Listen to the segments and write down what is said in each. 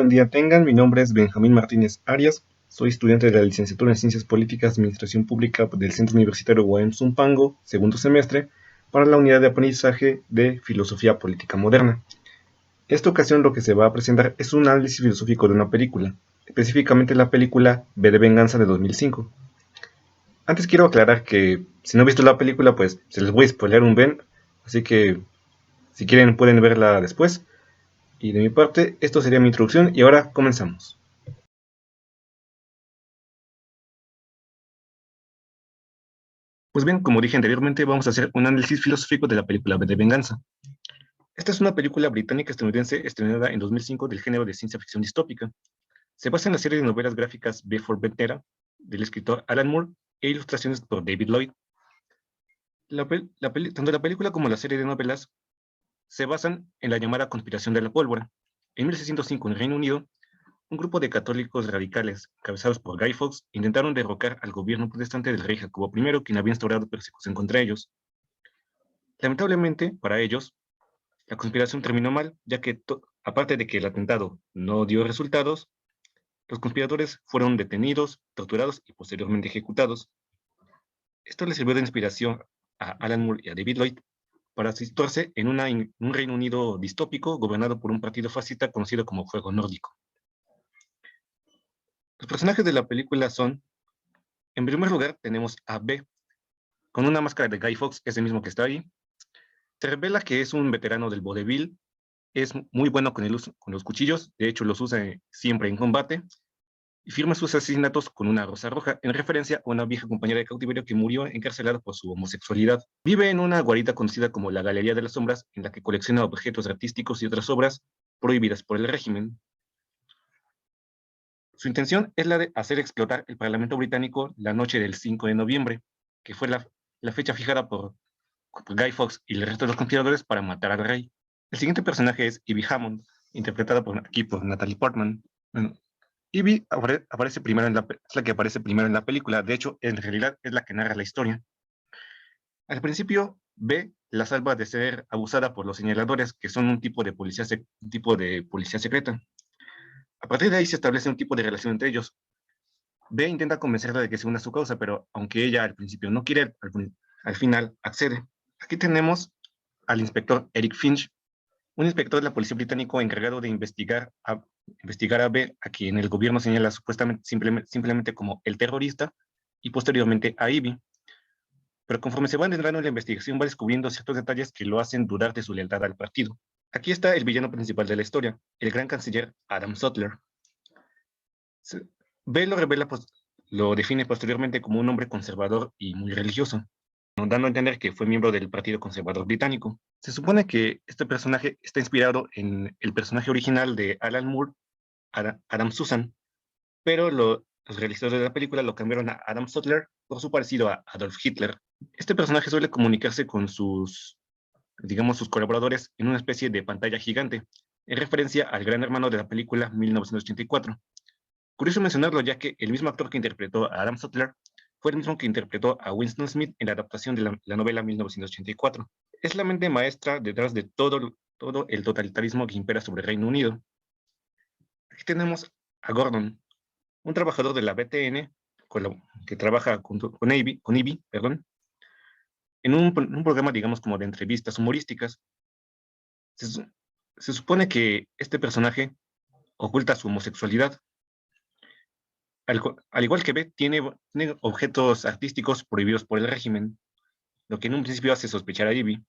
buen día tengan. Mi nombre es Benjamín Martínez Arias. Soy estudiante de la licenciatura en Ciencias Políticas y Administración Pública del Centro Universitario UAM Zumpango, segundo semestre, para la unidad de aprendizaje de Filosofía Política Moderna. Esta ocasión lo que se va a presentar es un análisis filosófico de una película, específicamente la película V de Venganza de 2005. Antes quiero aclarar que si no han visto la película, pues se les voy a spoilear un buen, así que si quieren pueden verla después. Y de mi parte, esto sería mi introducción y ahora comenzamos. Pues bien, como dije anteriormente, vamos a hacer un análisis filosófico de la película V de Venganza. Esta es una película británica-estadounidense estrenada en 2005 del género de ciencia ficción distópica. Se basa en la serie de novelas gráficas V for Vendetta del escritor Alan Moore e ilustraciones por David Lloyd. Tanto la película como la serie de novelas se basan en la llamada conspiración de la pólvora. En 1605, en el Reino Unido, un grupo de católicos radicales, encabezados por Guy Fawkes, intentaron derrocar al gobierno protestante del rey Jacobo I, quien había instaurado persecución contra ellos. Lamentablemente, para ellos, la conspiración terminó mal, ya que, aparte de que el atentado no dio resultados, los conspiradores fueron detenidos, torturados y posteriormente ejecutados. Esto les sirvió de inspiración a Alan Moore y a David Lloyd para situarse en un Reino Unido distópico gobernado por un partido fascista conocido como Fuego Nórdico. Los personajes de la película son, en primer lugar, tenemos a B, con una máscara de Guy Fawkes, ese mismo que está ahí. Se revela que es un veterano del vodevil, es muy bueno con los cuchillos, de hecho los usa siempre en combate, y firma sus asesinatos con una rosa roja, en referencia a una vieja compañera de cautiverio que murió encarcelada por su homosexualidad. Vive en una guarida conocida como la Galería de las Sombras, en la que colecciona objetos artísticos y otras obras prohibidas por el régimen. Su intención es la de hacer explotar el Parlamento británico la noche del 5 de noviembre, que fue la fecha fijada por Guy Fawkes y el resto de los conspiradores para matar al rey. El siguiente personaje es Ivy Hammond, interpretada por Natalie Portman. Bueno, Ivy aparece primero es la que aparece primero en la película. De hecho, en realidad es la que narra la historia. Al principio, B la salva de ser abusada por los señaladores, que son un tipo de policía secreta. A partir de ahí se establece un tipo de relación entre ellos. B intenta convencerla de que se una a su causa, pero aunque ella al principio no quiere, al final accede. Aquí tenemos al inspector Eric Finch, un inspector de la policía británico encargado de investigar a B, a quien el gobierno señala supuestamente simplemente como el terrorista, y posteriormente a Ivy. Pero conforme se va adentrando en la investigación, va descubriendo ciertos detalles que lo hacen dudar de su lealtad al partido. Aquí está el villano principal de la historia, el gran canciller Adam Sutler. B lo define posteriormente como un hombre conservador y muy religioso, dando a entender que fue miembro del Partido Conservador Británico. Se supone que este personaje está inspirado en el personaje original de Alan Moore, Adam Susan, pero los realizadores de la película lo cambiaron a Adam Sutler por su parecido a Adolf Hitler. Este personaje suele comunicarse con sus colaboradores en una especie de pantalla gigante, en referencia al gran hermano de la película 1984. Curioso mencionarlo, ya que el mismo actor que interpretó a Adam Sutler fue el mismo que interpretó a Winston Smith en la adaptación de la novela 1984. Es la mente maestra detrás de todo el totalitarismo que impera sobre el Reino Unido. Aquí tenemos a Gordon, un trabajador de la BTN que trabaja con Ivy, en un programa, digamos, como de entrevistas humorísticas. Se, se supone que este personaje oculta su homosexualidad. Al igual que B, tiene objetos artísticos prohibidos por el régimen, lo que en un principio hace sospechar a Ivy.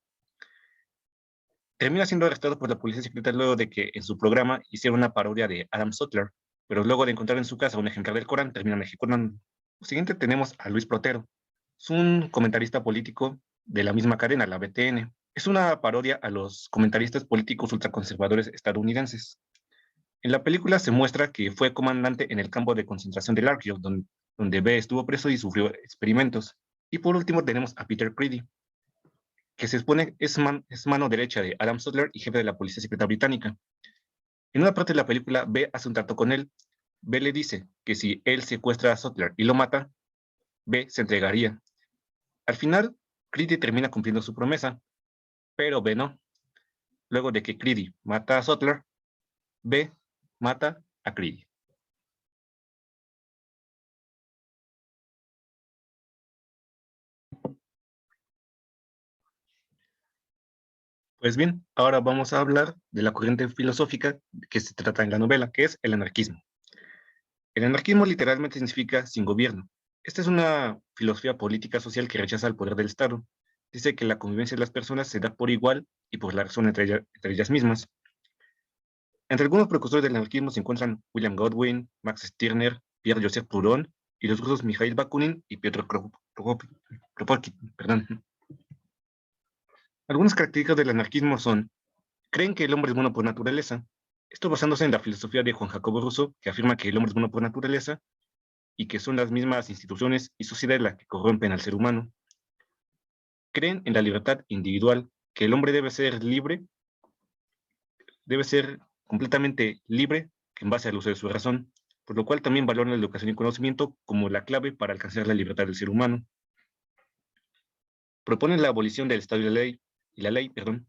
Termina siendo arrestado por la policía secreta luego de que en su programa hiciera una parodia de Adam Sutler, pero luego de encontrar en su casa un ejemplar del Corán, terminan ejecutando. Lo siguiente tenemos a Luis Protero. Es un comentarista político de la misma cadena, la BTN. Es una parodia a los comentaristas políticos ultraconservadores estadounidenses. En la película se muestra que fue comandante en el campo de concentración de Larkhill, donde B estuvo preso y sufrió experimentos. Y por último tenemos a Peter Creedy, que se supone es mano derecha de Adam Sutler y jefe de la policía secreta británica. En una parte de la película, B hace un trato con él. B le dice que si él secuestra a Sutler y lo mata, B se entregaría. Al final, Creedy termina cumpliendo su promesa, pero B no. Luego de que Creedy mata a Sutler, B mata Acreide. Pues bien, ahora vamos a hablar de la corriente filosófica que se trata en la novela, que es el anarquismo. El anarquismo literalmente significa sin gobierno. Esta es una filosofía política social que rechaza el poder del Estado. Dice que la convivencia de las personas se da por igual y por la razón entre ellas mismas. Entre algunos precursores del anarquismo se encuentran William Godwin, Max Stirner, Pierre-Joseph Proudhon y los rusos Mikhail Bakunin y Piotr Kropotkin. Perdón. Algunas características del anarquismo son: creen que el hombre es bueno por naturaleza, esto basándose en la filosofía de Juan Jacobo Rousseau, que afirma que el hombre es bueno por naturaleza y que son las mismas instituciones y sociedades las que corrompen al ser humano. Creen en la libertad individual, que el hombre debe ser libre, debe ser completamente libre en base al uso de su razón, por lo cual también valoran la educación y conocimiento como la clave para alcanzar la libertad del ser humano. Proponen la abolición del Estado y la ley, perdón.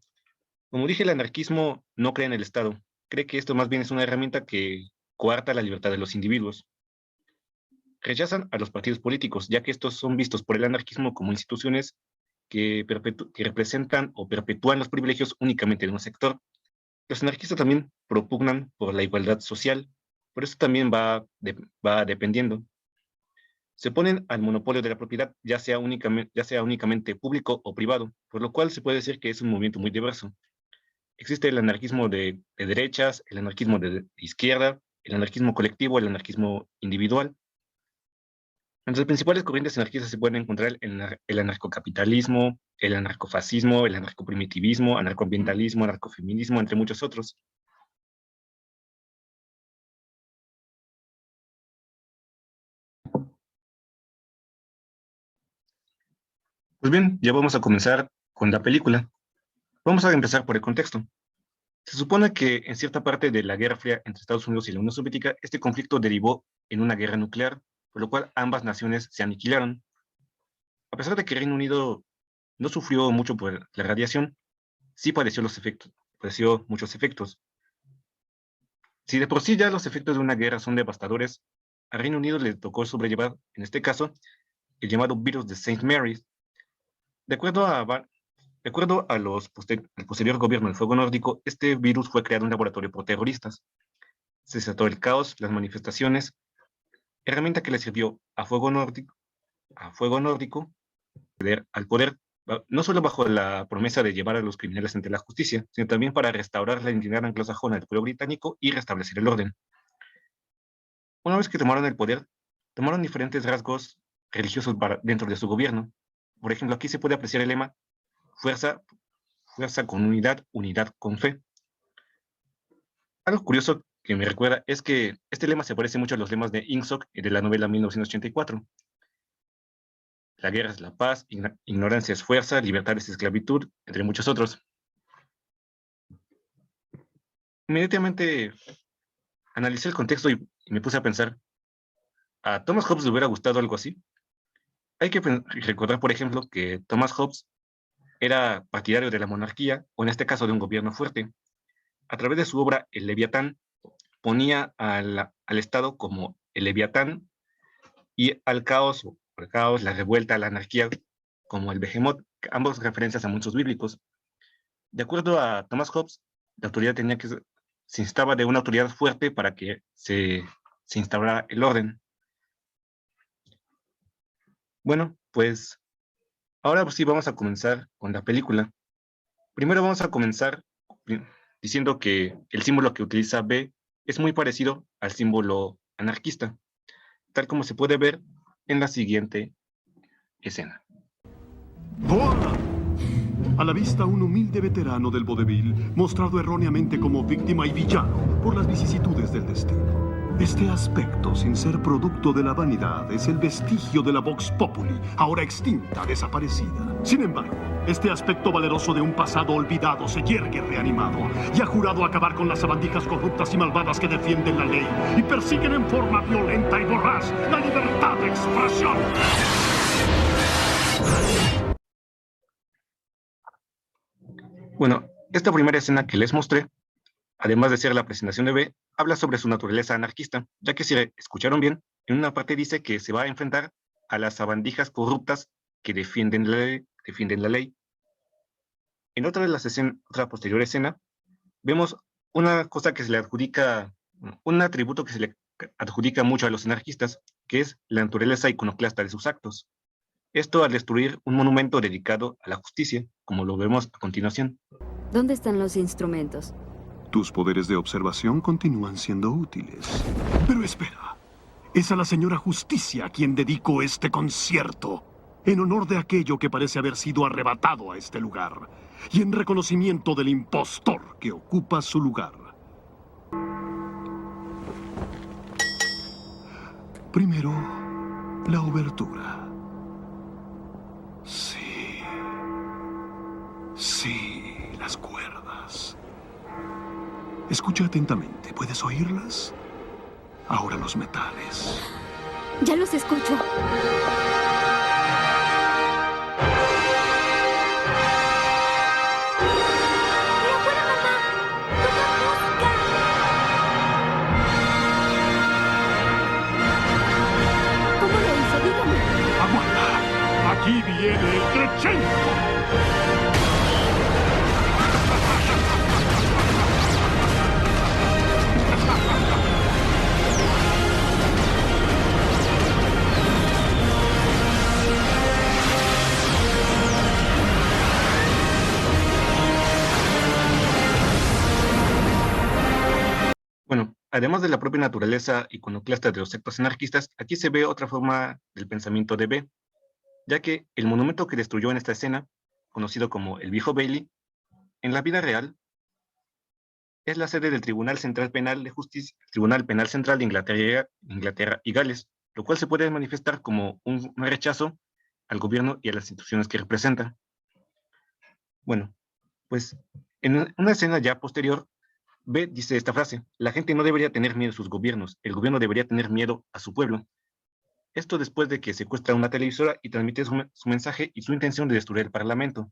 Como dije, el anarquismo no cree en el Estado, cree que esto más bien es una herramienta que coarta la libertad de los individuos. Rechazan a los partidos políticos, ya que estos son vistos por el anarquismo como instituciones que representan o perpetúan los privilegios únicamente de un sector. Los anarquistas también propugnan por la igualdad social, por eso también va dependiendo. Se oponen al monopolio de la propiedad, ya sea únicamente público o privado, por lo cual se puede decir que es un movimiento muy diverso. Existe el anarquismo de derechas, el anarquismo de izquierda, el anarquismo colectivo, el anarquismo individual. Entre las principales corrientes anarquistas se pueden encontrar el anarcocapitalismo, el anarcofascismo, el anarcoprimitivismo, anarcoambientalismo, anarcofeminismo, entre muchos otros. Pues bien, ya vamos a comenzar con la película. Vamos a empezar por el contexto. Se supone que en cierta parte de la Guerra Fría entre Estados Unidos y la Unión Soviética, este conflicto derivó en una guerra nuclear, por lo cual ambas naciones se aniquilaron. A pesar de que Reino Unido no sufrió mucho por la radiación, sí padeció muchos efectos. Si de por sí ya los efectos de una guerra son devastadores, a Reino Unido le tocó sobrellevar, en este caso, el llamado virus de Saint Mary's. De acuerdo al posterior gobierno del Fuego Nórdico, este virus fue creado en un laboratorio por terroristas. Se desató el caos, las manifestaciones, herramienta que le sirvió a Fuego Nórdico al poder, no solo bajo la promesa de llevar a los criminales ante la justicia, sino también para restaurar la identidad anglosajona del pueblo británico y restablecer el orden. Una vez que tomaron el poder, tomaron diferentes rasgos religiosos dentro de su gobierno. Por ejemplo, aquí se puede apreciar el lema fuerza, fuerza con unidad, unidad con fe. Algo curioso que me recuerda es que este lema se parece mucho a los lemas de Ingsoc de la novela 1984. La guerra es la paz, ignorancia es fuerza, libertad es esclavitud, entre muchos otros. Inmediatamente analicé el contexto y me puse a pensar, ¿a Thomas Hobbes le hubiera gustado algo así? Hay que recordar, por ejemplo, que Thomas Hobbes era partidario de la monarquía, o en este caso de un gobierno fuerte. A través de su obra El Leviatán, ponía al Estado como el Leviatán y al caos, la revuelta, la anarquía, como el Behemoth, ambos referencias a muchos bíblicos. De acuerdo a Thomas Hobbes, la autoridad se instaba de una autoridad fuerte para que se instaurara el orden. Bueno, pues ahora sí vamos a comenzar con la película. Primero vamos a comenzar diciendo que el símbolo que utiliza B es muy parecido al símbolo anarquista, tal como se puede ver en la siguiente escena. ¡Voilà! A la vista un humilde veterano del vodevil, mostrado erróneamente como víctima y villano por las vicisitudes del destino. Este aspecto, sin ser producto de la vanidad, es el vestigio de la Vox Populi, ahora extinta, desaparecida. Sin embargo, este aspecto valeroso de un pasado olvidado se yergue reanimado y ha jurado acabar con las sabandijas corruptas y malvadas que defienden la ley y persiguen en forma violenta y voraz la libertad de expresión. Bueno, esta primera escena que les mostré además de ser la presentación de B, habla sobre su naturaleza anarquista, ya que si escucharon bien, en una parte dice que se va a enfrentar a las sabandijas corruptas que defienden la ley. En otra posterior escena, vemos una cosa que se le adjudica, un atributo que se le adjudica mucho a los anarquistas, que es la naturaleza iconoclasta de sus actos. Esto al destruir un monumento dedicado a la justicia, como lo vemos a continuación. ¿Dónde están los instrumentos? Tus poderes de observación continúan siendo útiles. Pero espera, es a la señora Justicia a quien dedico este concierto, en honor de aquello que parece haber sido arrebatado a este lugar, y en reconocimiento del impostor que ocupa su lugar. Primero, la obertura. Sí, las cuerdas. Escucha atentamente, ¿puedes oírlas? Ahora los metales. Ya los escucho. ¿Cómo lo hizo? Dígame. ¡Aguarda! Aquí viene el crescendo. Bueno, además de la propia naturaleza iconoclasta de los sectos anarquistas, aquí se ve otra forma del pensamiento de B, ya que el monumento que destruyó en esta escena, conocido como el Viejo Bailey, en la vida real es la sede del Tribunal Central Penal de Justicia, Tribunal Penal Central de Inglaterra y Gales, lo cual se puede manifestar como un rechazo al gobierno y a las instituciones que representa. Bueno, pues en una escena ya posterior, B dice esta frase: la gente no debería tener miedo a sus gobiernos, el gobierno debería tener miedo a su pueblo. Esto después de que secuestra una televisora y transmite su mensaje y su intención de destruir el Parlamento.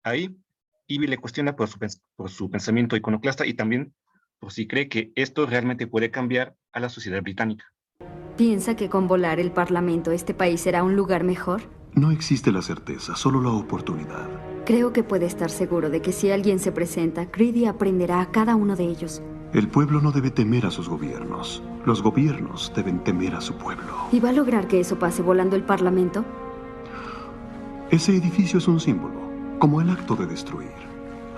Ahí, Ivy le cuestiona por su pensamiento iconoclasta y también por si cree que esto realmente puede cambiar a la sociedad británica. ¿Piensa que con volar el Parlamento este país será un lugar mejor? No existe la certeza, solo la oportunidad. Creo que puede estar seguro de que si alguien se presenta, Greedy aprenderá a cada uno de ellos. El pueblo no debe temer a sus gobiernos. Los gobiernos deben temer a su pueblo. ¿Y va a lograr que eso pase volando el Parlamento? Ese edificio es un símbolo, como el acto de destruir.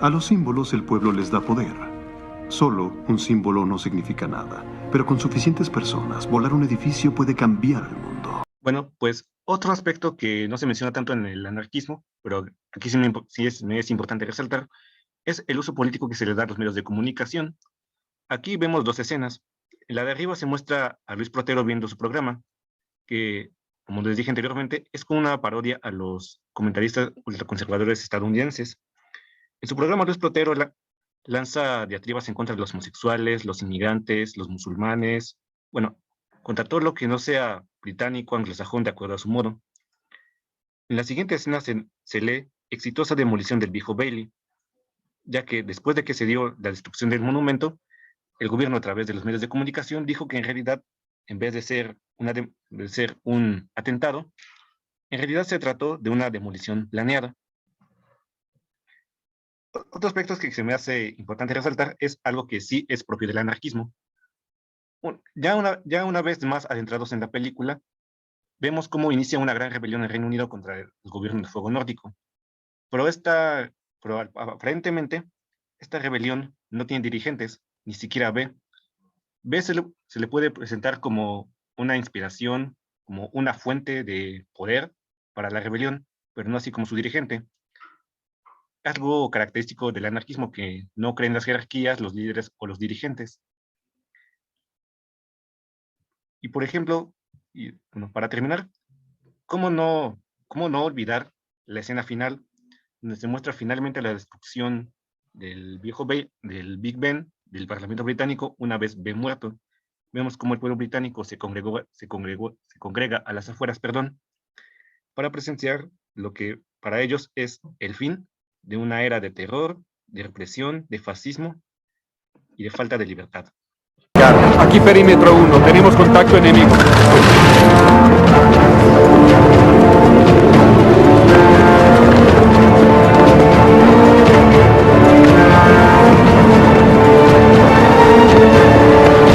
A los símbolos el pueblo les da poder. Solo un símbolo no significa nada, pero con suficientes personas, volar un edificio puede cambiar el mundo. Bueno, pues otro aspecto que no se menciona tanto en el anarquismo, pero aquí me es importante resaltar, es el uso político que se le da a los medios de comunicación. Aquí vemos dos escenas. En la de arriba se muestra a Luis Protero viendo su programa, que, como les dije anteriormente, es como una parodia a los comentaristas ultraconservadores estadounidenses. En su programa, Luis Protero lanza diatribas en contra de los homosexuales, los inmigrantes, los musulmanes, bueno, contra todo lo que no sea británico, anglosajón, de acuerdo a su modo. En la siguiente escena se lee exitosa demolición del Viejo Bailey, ya que después de que se dio la destrucción del monumento, el gobierno a través de los medios de comunicación dijo que en realidad, en vez de ser un atentado, en realidad se trató de una demolición planeada. Otro aspecto que se me hace importante resaltar es algo que sí es propio del anarquismo. Ya una vez más adentrados en la película, vemos cómo inicia una gran rebelión en el Reino Unido contra el gobierno del fuego nórdico. Pero aparentemente, esta rebelión no tiene dirigentes, ni siquiera B. B se le puede presentar como una inspiración, como una fuente de poder para la rebelión, pero no así como su dirigente. Algo característico del anarquismo que no creen las jerarquías, los líderes o los dirigentes. Y por ejemplo, bueno, para terminar, ¿cómo no olvidar la escena final, donde se muestra finalmente la destrucción del del Big Ben, del Parlamento británico, una vez Ben muerto? Vemos cómo el pueblo británico se congrega a las afueras, para presenciar lo que para ellos es el fin de una era de terror, de represión, de fascismo y de falta de libertad. Aquí Perímetro 1, tenemos contacto enemigo.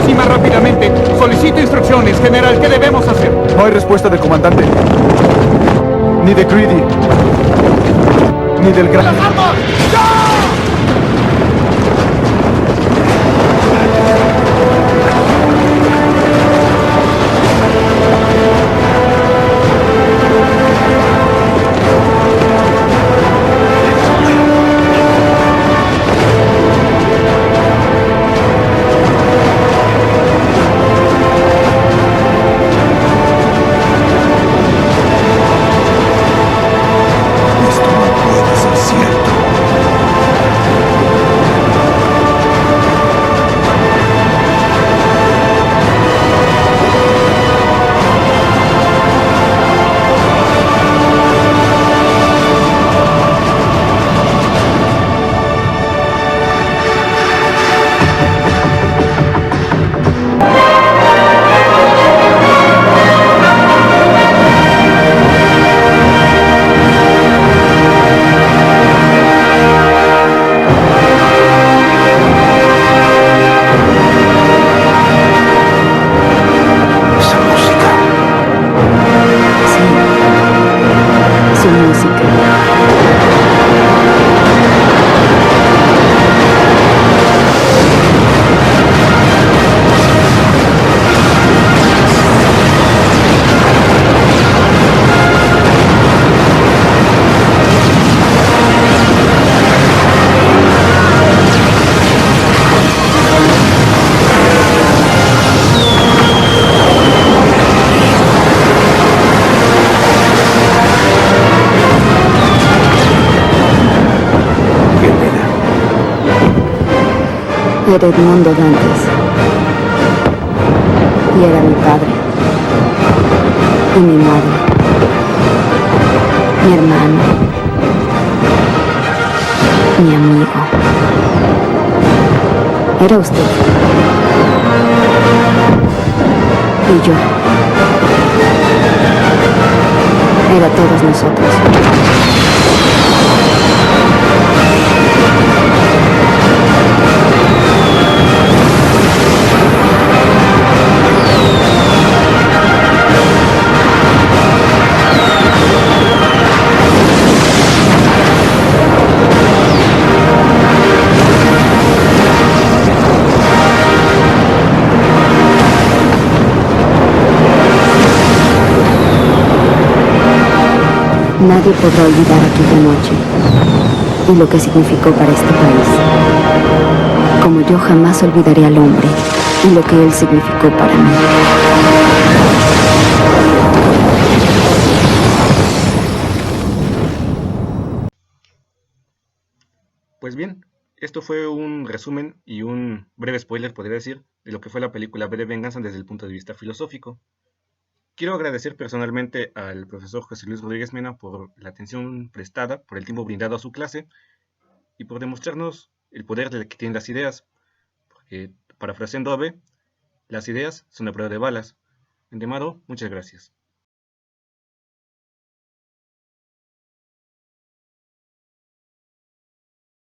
Encima rápidamente. Solicito instrucciones, general. ¿Qué debemos hacer? No hay respuesta del comandante. Ni de Greedy. Ni del gran... ¡Las armas! Esto no puede ser cierto. Esa música. Sí. Su música. Qué pena. Era Edmundo Dantes. Y era mi padre. Y mi madre. Mi hermano. Mi amigo. Era usted. Y yo. Era todos nosotros. Nadie podrá olvidar aquella noche y lo que significó para este país. Como yo jamás olvidaré al hombre y lo que él significó para mí. Pues bien, esto fue un resumen y un breve spoiler, podría decir, de lo que fue la película V de Venganza desde el punto de vista filosófico. Quiero agradecer personalmente al profesor José Luis Rodríguez Mena por la atención prestada, por el tiempo brindado a su clase y por demostrarnos el poder que tienen las ideas. Porque, parafraseando a B, las ideas son a prueba de balas. Endemaro, muchas gracias.